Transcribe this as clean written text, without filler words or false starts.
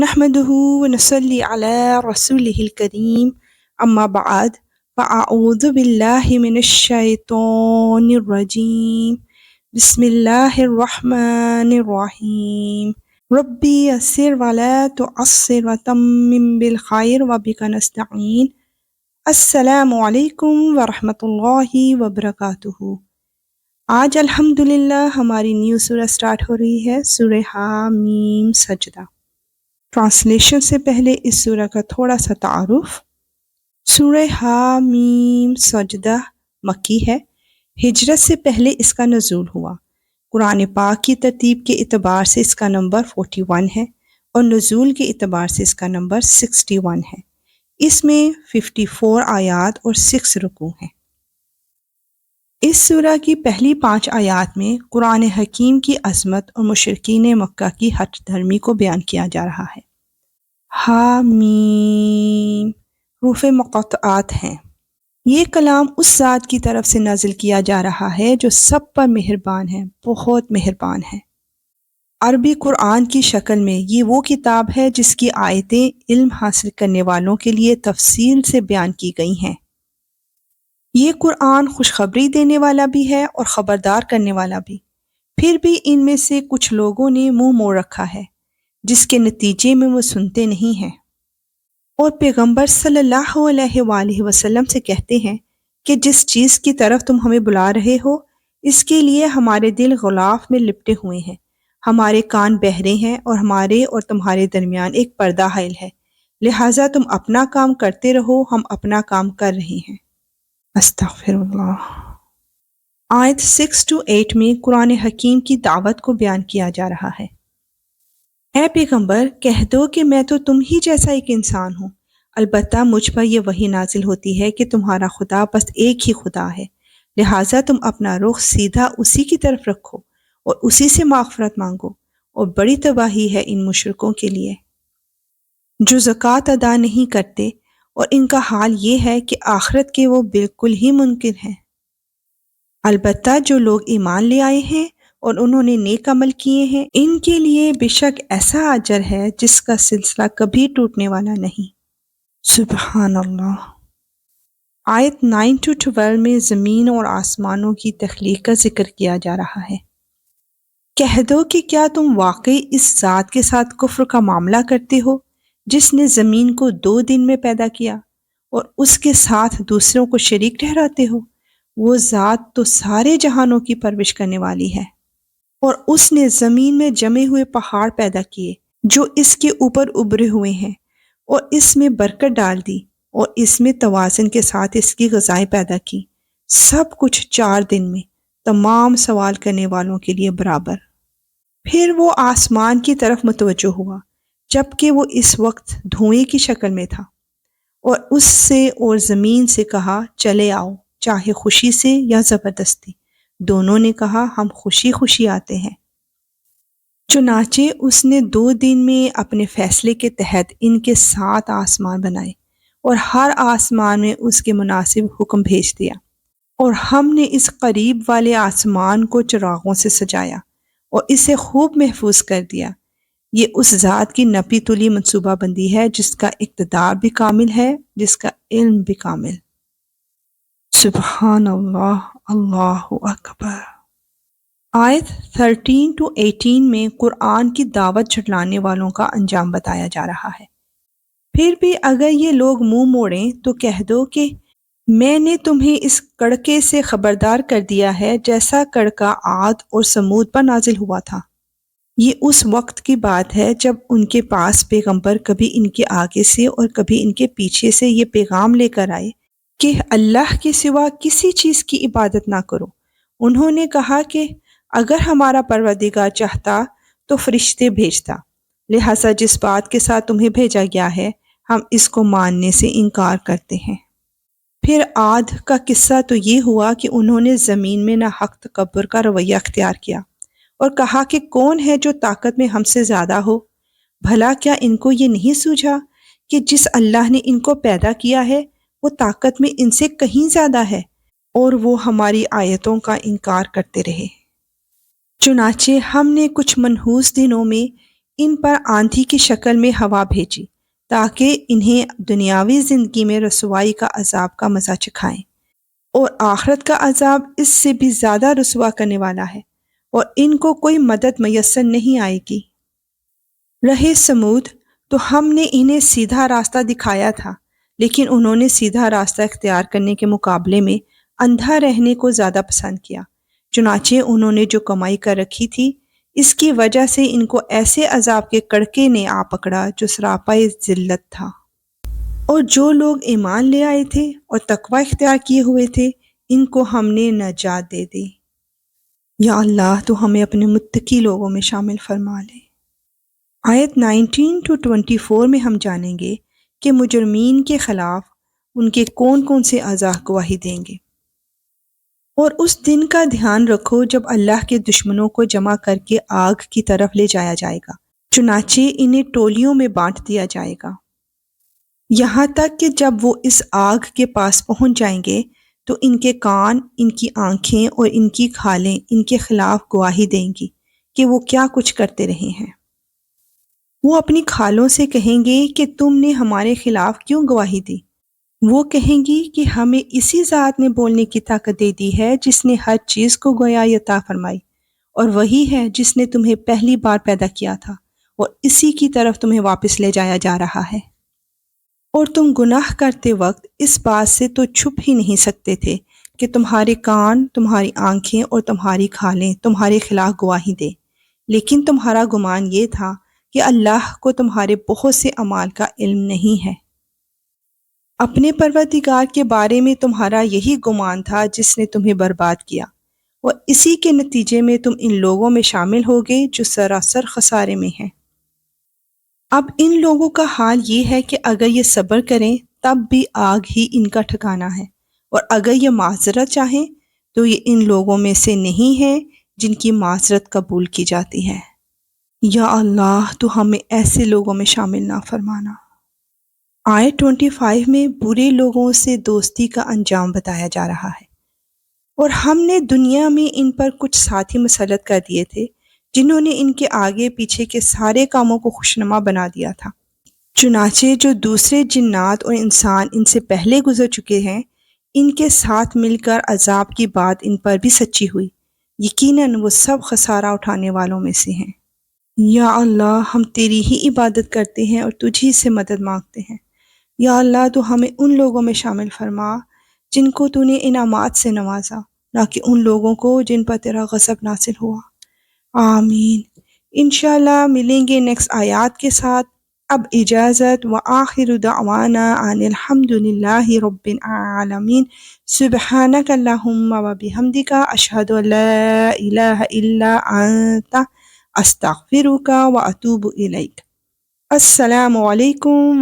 نحمده ونصلي على رسوله الكريم أما بعد فأعوذ بالله من الشيطان الرجيم بسم الله الرحمن الرحيم ربي يسر ولا تعسر وتمم بالخير وبك نستعين السلام علیکم ورحمۃ اللہ وبرکاتہ۔ آج الحمدللہ ہماری نیو سورہ سٹارٹ ہو رہی ہے، سورہ حامیم سجدہ۔ ٹرانسلیشن سے پہلے اس سورہ کا تھوڑا سا تعارف۔ سورہ حامیم سجدہ مکی ہے، ہجرت سے پہلے اس کا نزول ہوا۔ قرآن پاک کی ترتیب کے اعتبار سے اس کا نمبر 41 ہے اور نزول کے اعتبار سے اس کا نمبر 61 ہے۔ اس میں 54 آیات اور 6 رکوع ہیں۔ اس سورہ کی پہلی 5 آیات میں قرآن حکیم کی عظمت اور مشرکین مکہ کی ہٹ دھرمی کو بیان کیا جا رہا ہے۔ حامیم حروف مقطعات ہیں۔ یہ کلام اس ذات کی طرف سے نازل کیا جا رہا ہے جو سب پر مہربان ہے، بہت مہربان ہے۔ عربی قرآن کی شکل میں یہ وہ کتاب ہے جس کی آیتیں علم حاصل کرنے والوں کے لیے تفصیل سے بیان کی گئی ہیں۔ یہ قرآن خوشخبری دینے والا بھی ہے اور خبردار کرنے والا بھی۔ پھر بھی ان میں سے کچھ لوگوں نے منہ موڑ رکھا ہے، جس کے نتیجے میں وہ سنتے نہیں ہیں، اور پیغمبر صلی اللہ علیہ وآلہ وسلم سے کہتے ہیں کہ جس چیز کی طرف تم ہمیں بلا رہے ہو اس کے لیے ہمارے دل غلاف میں لپٹے ہوئے ہیں، ہمارے کان بہرے ہیں اور ہمارے اور تمہارے درمیان ایک پردہ حائل ہے، لہٰذا تم اپنا کام کرتے رہو، ہم اپنا کام کر رہے ہیں۔ استغفر اللہ۔ آیت 6-8 میں قرآن حکیم کی دعوت کو بیان کیا جا رہا ہے۔ اے پیغمبر، کہہ دو کہ میں تو تم ہی جیسا ایک انسان ہوں، البتہ مجھ پر یہ وحی نازل ہوتی ہے کہ تمہارا خدا بس ایک ہی خدا ہے، لہٰذا تم اپنا رخ سیدھا اسی کی طرف رکھو اور اسی سے مغفرت مانگو، اور بڑی تباہی ہے ان مشرکوں کے لیے جو زکوٰۃ ادا نہیں کرتے، اور ان کا حال یہ ہے کہ آخرت کے وہ بالکل ہی منکر ہیں۔ البتہ جو لوگ ایمان لے آئے ہیں اور انہوں نے نیک عمل کیے ہیں، ان کے لیے بے شک ایسا اجر ہے جس کا سلسلہ کبھی ٹوٹنے والا نہیں۔ سبحان اللہ۔ آیت 9-12 میں زمین اور آسمانوں کی تخلیق کا ذکر کیا جا رہا ہے۔ کہہ دو کہ کیا تم واقعی اس ذات کے ساتھ کفر کا معاملہ کرتے ہو جس نے زمین کو 2 دن میں پیدا کیا اور اس کے ساتھ دوسروں کو شریک ٹھہراتے ہو؟ وہ ذات تو سارے جہانوں کی پرورش کرنے والی ہے۔ اور اس نے زمین میں جمے ہوئے پہاڑ پیدا کیے جو اس کے اوپر ابھرے ہوئے ہیں، اور اس میں برکت ڈال دی، اور اس میں توازن کے ساتھ اس کی غذائیں پیدا کی، سب کچھ 4 دن میں، تمام سوال کرنے والوں کے لیے برابر۔ پھر وہ آسمان کی طرف متوجہ ہوا جبکہ وہ اس وقت دھوئیں کی شکل میں تھا، اور اس سے اور زمین سے کہا چلے آؤ، چاہے خوشی سے یا زبردستی۔ دونوں نے کہا ہم خوشی خوشی آتے ہیں۔ چنانچہ اس نے 2 دن میں اپنے فیصلے کے تحت ان کے 7 آسمان بنائے، اور ہر آسمان میں اس کے مناسب حکم بھیج دیا، اور ہم نے اس قریب والے آسمان کو چراغوں سے سجایا اور اسے خوب محفوظ کر دیا۔ یہ اس ذات کی نپی تلی منصوبہ بندی ہے جس کا اقتدار بھی کامل ہے، جس کا علم بھی کامل۔ سبحان اللہ، اللہ اکبر۔ آیت 13-18 میں قرآن کی دعوت جھٹلانے والوں کا انجام بتایا جا رہا ہے۔ پھر بھی اگر یہ لوگ منہ موڑیں تو کہہ دو کہ میں نے تمہیں اس کڑکے سے خبردار کر دیا ہے جیسا کڑکا عاد اور سمود پر نازل ہوا تھا۔ یہ اس وقت کی بات ہے جب ان کے پاس پیغمبر کبھی ان کے آگے سے اور کبھی ان کے پیچھے سے یہ پیغام لے کر آئے کہ اللہ کے سوا کسی چیز کی عبادت نہ کرو۔ انہوں نے کہا کہ اگر ہمارا پروردگار چاہتا تو فرشتے بھیجتا، لہٰذا جس بات کے ساتھ تمہیں بھیجا گیا ہے ہم اس کو ماننے سے انکار کرتے ہیں۔ پھر عاد کا قصہ تو یہ ہوا کہ انہوں نے زمین میں ناحق تکبر کا رویہ اختیار کیا اور کہا کہ کون ہے جو طاقت میں ہم سے زیادہ ہو؟ بھلا کیا ان کو یہ نہیں سوجھا کہ جس اللہ نے ان کو پیدا کیا ہے وہ طاقت میں ان سے کہیں زیادہ ہے، اور وہ ہماری آیتوں کا انکار کرتے رہے۔ چنانچہ ہم نے کچھ منحوس دنوں میں ان پر آندھی کی شکل میں ہوا بھیجی تاکہ انہیں دنیاوی زندگی میں رسوائی کا عذاب کا مزہ چکھائیں، اور آخرت کا عذاب اس سے بھی زیادہ رسوا کرنے والا ہے، اور ان کو کوئی مدد میسر نہیں آئے گی۔ رہے سمود، تو ہم نے انہیں سیدھا راستہ دکھایا تھا، لیکن انہوں نے سیدھا راستہ اختیار کرنے کے مقابلے میں اندھا رہنے کو زیادہ پسند کیا۔ چنانچہ انہوں نے جو کمائی کر رکھی تھی، اس کی وجہ سے ان کو ایسے عذاب کے کڑکے نے آ پکڑا جو سراپا ذلت تھا۔ اور جو لوگ ایمان لے آئے تھے اور تقوی اختیار کیے ہوئے تھے، ان کو ہم نے نجات دے دی۔ یا اللہ، تو ہمیں اپنے متقی لوگوں میں شامل فرما لے۔ آیت 19 to 24 میں ہم جانیں گے کہ مجرمین کے خلاف ان کے کون کون سے اعضاء گواہی دیں گے۔ اور اس دن کا دھیان رکھو جب اللہ کے دشمنوں کو جمع کر کے آگ کی طرف لے جایا جائے گا، چنانچہ انہیں ٹولیوں میں بانٹ دیا جائے گا، یہاں تک کہ جب وہ اس آگ کے پاس پہنچ جائیں گے تو ان کے کان، ان کی آنکھیں اور ان کی کھالیں ان کے خلاف گواہی دیں گی کہ وہ کیا کچھ کرتے رہے ہیں۔ وہ اپنی کھالوں سے کہیں گے کہ تم نے ہمارے خلاف کیوں گواہی دی؟ وہ کہیں گی کہ ہمیں اسی ذات نے بولنے کی طاقت دے دی ہے جس نے ہر چیز کو گویائی عطا فرمائی، اور وہی ہے جس نے تمہیں پہلی بار پیدا کیا تھا، اور اسی کی طرف تمہیں واپس لے جایا جا رہا ہے۔ اور تم گناہ کرتے وقت اس بات سے تو چھپ ہی نہیں سکتے تھے کہ تمہارے کان، تمہاری آنکھیں اور تمہاری کھالیں تمہارے خلاف گواہی دیں، لیکن تمہارا گمان یہ تھا کہ اللہ کو تمہارے بہت سے اعمال کا علم نہیں ہے۔ اپنے پروردگار کے بارے میں تمہارا یہی گمان تھا جس نے تمہیں برباد کیا، اور اسی کے نتیجے میں تم ان لوگوں میں شامل ہوگے جو سراسر خسارے میں ہیں۔ اب ان لوگوں کا حال یہ ہے کہ اگر یہ صبر کریں تب بھی آگ ہی ان کا ٹھکانہ ہے، اور اگر یہ معذرت چاہیں تو یہ ان لوگوں میں سے نہیں ہے جن کی معذرت قبول کی جاتی ہے۔ یا اللہ، تو ہمیں ایسے لوگوں میں شامل نہ فرمانا۔ آیت 25 میں برے لوگوں سے دوستی کا انجام بتایا جا رہا ہے، اور ہم نے دنیا میں ان پر کچھ ساتھی مسلط کر دیے تھے جنہوں نے ان کے آگے پیچھے کے سارے کاموں کو خوشنما بنا دیا تھا۔ چنانچہ جو دوسرے جنات اور انسان ان سے پہلے گزر چکے ہیں، ان کے ساتھ مل کر عذاب کی بات ان پر بھی سچی ہوئی، یقیناً وہ سب خسارہ اٹھانے والوں میں سے ہیں۔ یا اللہ، ہم تیری ہی عبادت کرتے ہیں اور تجھی سے مدد مانگتے ہیں۔ یا اللہ، تو ہمیں ان لوگوں میں شامل فرما جن کو تو نے انعامات سے نوازا، نہ کہ ان لوگوں کو جن پر تیرا غضب نازل ہوا۔ آمین۔ انشاءاللہ ملیں گے نیکسٹ آیات کے ساتھ۔ اب اجازت، وآخر دعوانا ان الحمدللہ رب العالمین۔ سبحانک اللہم وبحمدک، اشہد ان لا الہ الا انت، استغفرک واتوب الیک۔ السلام علیکم۔